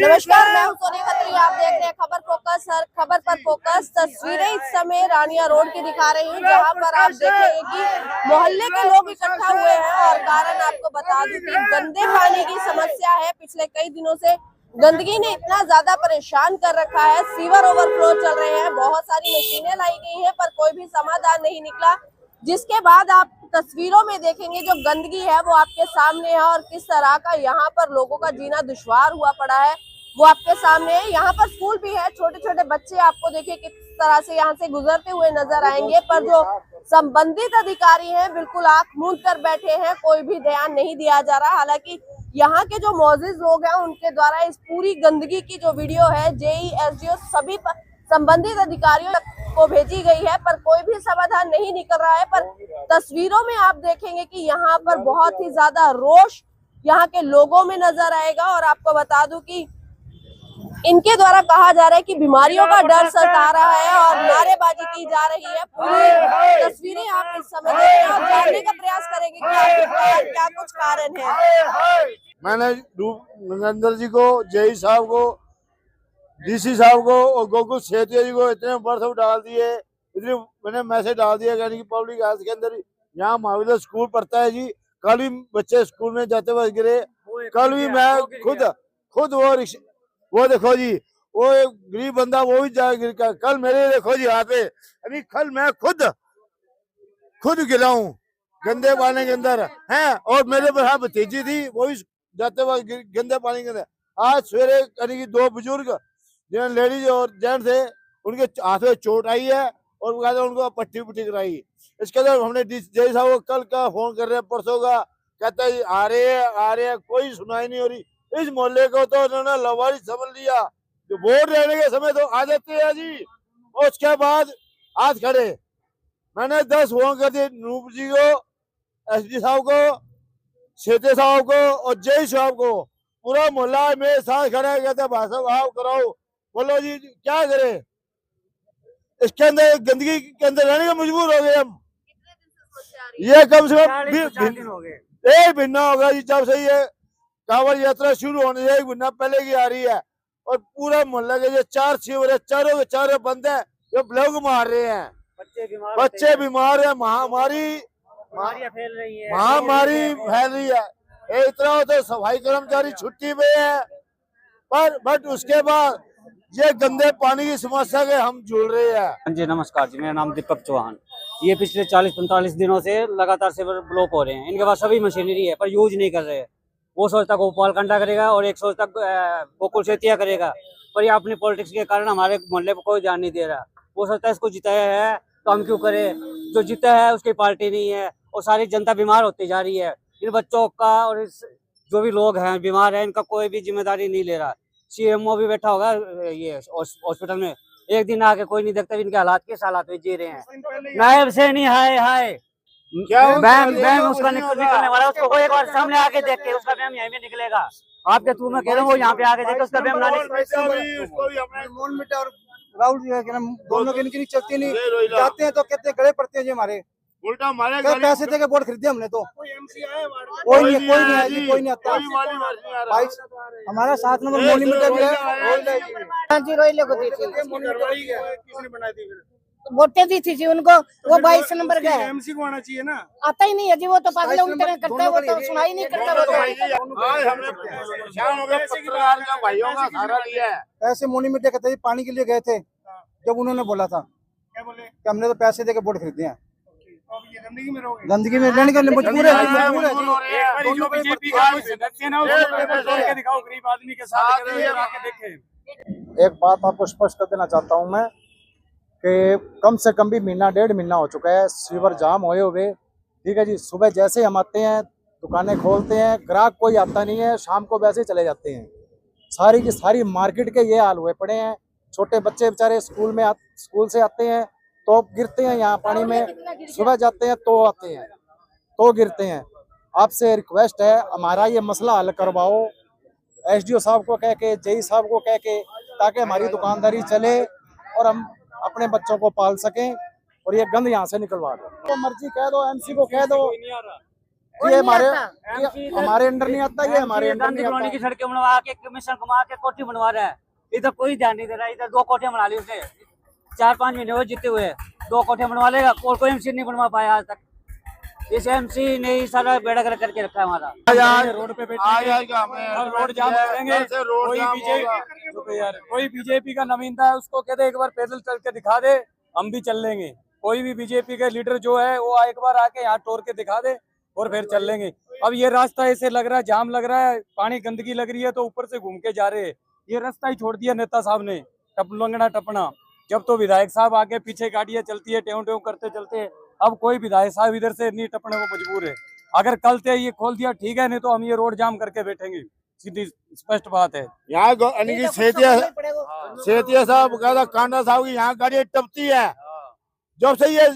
नमस्कार, मैं हूं सोनी खत्री। आप देख रहे हैं खबर फोकस। हर खबर पर फोकस। तस्वीरें इस समय रानिया रोड की दिखा रही हूं, जहां पर आप देखेंगे कि मोहल्ले के लोग इकट्ठा हुए हैं और कारण आपको बता दूं कि गंदे पानी की समस्या है। पिछले कई दिनों से गंदगी ने इतना ज्यादा परेशान कर रखा है। सीवर ओवरफ्लो चल रहे हैं, बहुत सारी मशीनें लाई गई हैं, पर कोई भी समाधान नहीं निकला। जिसके बाद आप तस्वीरों में देखेंगे जो गंदगी है वो आपके सामने है और किस तरह का यहाँ पर लोगों का जीना दुश्वार हुआ पड़ा है वो आपके सामने है। यहाँ पर स्कूल भी है, छोटे छोटे बच्चे आपको देखिए किस तरह से यहाँ से गुजरते हुए नजर आएंगे, पर जो संबंधित अधिकारी हैं बिल्कुल आंख मूंद कर बैठे हैं, कोई भी ध्यान नहीं दिया जा रहा। हालांकि यहाँ के जो मौजूद लोग हैं उनके द्वारा इस पूरी गंदगी की जो वीडियो है जेई एसडीओ सभी संबंधित अधिकारियों को भेजी गई है, पर कोई भी समाधान नहीं निकल रहा है। पर तस्वीरों में आप देखेंगे कि यहाँ पर बहुत ही ज्यादा रोष यहाँ के लोगों में नजर आएगा। और आपको बता दूं कि इनके द्वारा कहा जा रहा है कि बीमारियों का डर सता रहा है और नारेबाजी की जा रही है। पूरी तस्वीरें आप इस समय देख रहे हैं और जानने का प्रयास करेंगे कि आखिरकार क्या कुछ कारण है। मैंने नरेंद्र जी को, जेई साहब को, डीसी साहब को और गोकुल सेतिया जी को इतने व्हाट्सएप डाल दिए, इतने मैंने मैसेज डाल दिया यानी कि पब्लिक हेल्थ के अंदर यहाँ महाविद्यालय स्कूल पढ़ता है जी। कल भी बच्चे स्कूल में जाते वक्त गिरे, कल भी मैं खुद वो देखो जी, वो एक गरीब बंदा वो भी जा गिर का, कल मेरे देखो जी यहाँ पे, यानी कल मैं खुद गिरा हूँ गंदे पानी के अंदर है। और मेरे पर भतीजी थी वो भी जाते वक्त गंदे पानी के अंदर। आज सवेरे यानी कि दो बुजुर्ग लेडीज और जेंट्स थे, उनके हाथ में चोट आई है और उनको पट्टी कराई। इसके अंदर हमने जेई साहब को कल का फोन कर रहे हैं, परसों का, कहता है आ रहे हैं, कोई सुनाई नहीं हो रही। इस मोहल्ले को तो उन्होंने लवारी समझ लिया, जो वोट लेने के समय तो आ जाते हैं जी, और उसके बाद आज खड़े। मैंने 10 फोन कर दिए नूप जी को, एसडी साहब को, सेते साहब को और जेई साहब को। पूरा मोहल्ला मेरे साथ खड़ा है, कहता भाई साहब आओ कराओ, बोलो जी क्या करे। इसके अंदर गंदगी के अंदर रहने का मजबूर हो गए हम। ये कम से कम 1 महीना होगा जी, जब से ये कांवड़ यात्रा शुरू होने से 1 महीना पहले की आ रही है। और पूरा मोहल्ला के जो 4 शिविर है, चारों के चारों बंद है, जो लोग मार रहे हैं, बच्चे बीमार है, महामारी फैल रही है। इतना हो तो सफाई कर्मचारी छुट्टी पे है, पर बट उसके बाद ये गंदे पानी की समस्या के हम जुड़ रहे हैं। जी नमस्कार जी, मेरा नाम दीपक चौहान। ये पिछले 40-45 दिनों से लगातार सेवर ब्लॉक हो रहे हैं। इनके पास सभी मशीनरी है पर यूज नहीं कर रहे हैं। वो सोचता गोपाल कंडा करेगा और एक सोचता गोकुल सेतिया करेगा, पर ये अपनी पॉलिटिक्स के कारण हमारे मोहल्ले को कोई ध्यान नहीं दे रहा। वो सोचता है इसको जिताया है तो हम क्यों करें, जो जीता है उसकी पार्टी नहीं है और सारी जनता बीमार होती जा रही है। इन बच्चों का और जो भी लोग हैं बीमार हैं, इनका कोई भी जिम्मेदारी नहीं ले रहा। सीएमओ भी बैठा होगा ये हॉस्पिटल में, एक दिन आके कोई नहीं देखता इनके हालात किस हालात में जी रहे हैं। नायब से नहीं हाय बैम उसका निकलने वाला, उसको एक बार सामने आके देख के उसका बैम यहीं पे निकलेगा। आपके तू मैं कह रहा हूँ वो यहाँ पे आके देखे उसका बैम ना राहुल दोनों की चलती नहीं, जाते हैं तो कहते गड़े पड़ते हैं जी हमारे, उल्टा हमारे पैसे देके वोट खरीदे हमने तो। कोई नहीं आता भाई। हमारा 7 नंबर मोनी मीटर भी है, रोइले को दी थी, किसने बनाई थी फिर? वोटें दी थी जी उनको, वो 22 नंबर का है। एमसी को आना चाहिए ना, आता ही नहीं है जी, वो तो पागल उन तरह करता है, वो तो सुनाई नहीं करता। वो भाइयों का सहारा लिया है। पैसे मोनी मीटर कहते पानी के लिए गए थे, जब उन्होंने बोला था क्या बोले कि हमने तो पैसे देके वोट खरीदे हैं। तो अब ये गंदगी में रहोगे, गंदगी में रहने का मजबूर है। जो बीजेपी का सदस्य ना उसको दिखाओ, गरीब आदमी के साथ देखें। एक बात आपको स्पष्ट कर देना चाहता हूँ मैं कि कम से कम भी 1.5 महीना हो चुका है सीवर जाम होए हुए। ठीक है जी, सुबह जैसे हम आते हैं दुकानें खोलते हैं, ग्राहक कोई आता नहीं है, शाम को वैसे चले जाते हैं। सारी की सारी मार्केट के ये हाल हुए पड़े हैं। छोटे बच्चे बेचारे स्कूल से आते हैं तो गिरते हैं यहाँ पानी में, सुबह जाते हैं तो आते हैं तो गिरते हैं। आपसे रिक्वेस्ट है हमारा ये मसला हल करवाओ, एसडीओ साहब को कह के, जेई साहब को कह के, ताकि हमारी दुकानदारी चले और हम अपने बच्चों को पाल सकें और ये गंद यहाँ से निकलवा दो। तो मर्जी कह दो, एमसी को कह दो, कोई ये नहीं हमारे आता। ये हमारे अंडर नहीं आता, ये हमारे अंडर गांधी नहीं कॉलोनी आता। की सड़कें बनवा के कमीशन कमा के कोठी बनवा रहा है। इधर कोई ध्यान नहीं दे रहा है। इधर 2 कोठियां बना ली उसने, 4-5 महीने हुए जीते हुए। 2 कोठियां बनवा लेगा और कोई एमसी नहीं बनवा पाया आज तक। इस एमसी ने ही सारा बेड़ा गर्क करके रखा है हमारा। आज रोड पे आज बैठेंगे, आज का हमें अब रोड जाम करेंगे। कल से रोड कोई जाम बीजेपी होगा। चुप यार, कोई बीजेपी का नवीनता है उसको कहते एक बार पैदल चल के दिखा दे, हम भी चल लेंगे। कोई भी बीजेपी का लीडर जो है वो एक बार आके यहाँ टोर के दिखा दे और फिर चल लेंगे। अब ये रास्ता ऐसे लग रहा है, जाम लग रहा है, पानी गंदगी लग रही है तो ऊपर से घूम के जा रहे हैं। ये रास्ता ही छोड़ दिया नेता साहब ने, लंगड़ा टपना। जब तो विधायक साहब आगे पीछे गाड़ियां चलती है, टेव टेव करते चलते हैं। अब कोई विधायक साहब इधर से नहीं टपने को मजबूर है। अगर कल से ये खोल दिया ठीक है, नहीं तो हम ये रोड जाम करके बैठेंगे। सीधी स्पष्ट बात है। यहाँ यानी कि सेतिया साहब कहता कांडा साहब की यहाँ गाड़ी टपती है। जब से ये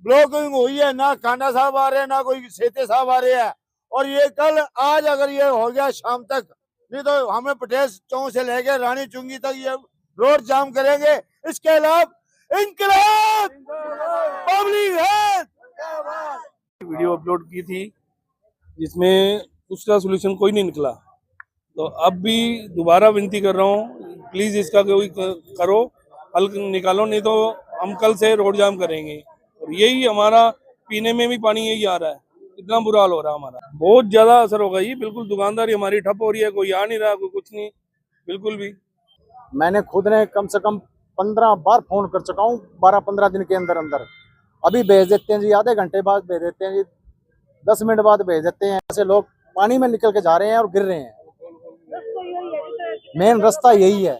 ब्लॉकिंग हुई है, ना कांडा साहब आ रहे हैं, ना कोई सेते साहब आ रहे हैं। और ये कल आज अगर ये हो गया शाम तक, नहीं तो हमें पटेल चौक से लेके रानी चुंगी तक ये रोड जाम करेंगे। इसके अलावा इंकलाब पब्लिक है। वीडियो अपलोड की थी जिसमें उसका सलूशन कोई नहीं निकला, तो अब भी दोबारा विनती कर रहा हूँ, प्लीज इसका कोई करो, हल निकालो, नहीं तो हम कल से रोड जाम करेंगे। और यही हमारा पीने में भी पानी यही आ रहा है, इतना बुरा हाल हो रहा है हमारा। बहुत ज्यादा असर होगा ये, बिल्कुल दुकानदारी हमारी ठप हो रही है, कोई आ नहीं रहा, कोई कुछ नहीं, बिल्कुल भी। मैंने खुद ने कम से कम 15 बार फोन कर चुका हूँ, 12-15 दिन के अंदर अंदर। अभी भेज देते हैं जी, आधे घंटे बाद भेज देते हैं जी, 10 मिनट बाद भेज देते हैं। ऐसे लोग पानी में निकल के जा रहे हैं और गिर रहे हैं। मेन रास्ता यही है।